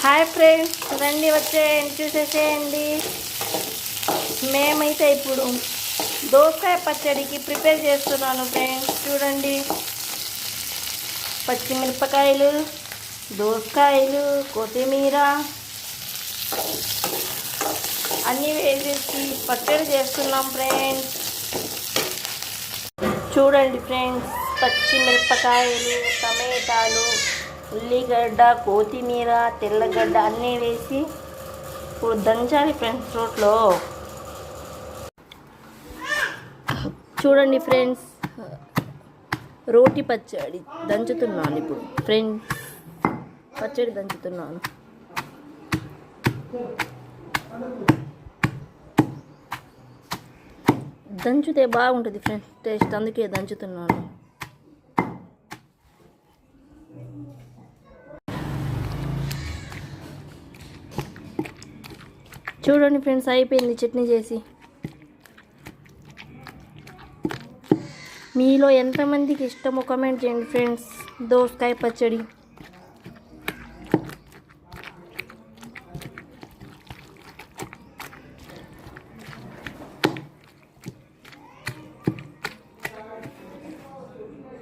Hi friends, రండి వచ్చేయండి చూసేసేయండి. మేమైతే ఇప్పుడు దోసకాయ పచ్చడికి ప్రిపేర్ చేస్తున్నాను ఫ్రెండ్స్. చూడండి, పచ్చిమిరపకాయలు, దోసకాయలు, కొత్తిమీర అన్నీ వేసేసి పచ్చడి చేస్తున్నాం ఫ్రెండ్స్. చూడండి ఫ్రెండ్స్, పచ్చిమిరపకాయలు, టమాటాలు, ఉల్లిగడ్డ, కొత్తిమీర, తెల్లగడ్డ అన్నీ వేసి ఇప్పుడు దంచాలి ఫ్రెండ్స్ రోట్లో. చూడండి ఫ్రెండ్స్, రోటి పచ్చడి దంచుతున్నాను ఇప్పుడు ఫ్రెండ్స్. పచ్చడి దంచుతున్నాను. దంచితే బాగుంటుంది ఫ్రెండ్స్ టేస్ట్, అందుకే దంచుతున్నాను. చూడండి ఫ్రెండ్స్, అయిపోయింది చట్నీ చేసి. మీలో ఎంతమందికి ఇష్టమో కామెంట్ చేయండి ఫ్రెండ్స్ దోసకాయ పచ్చడి.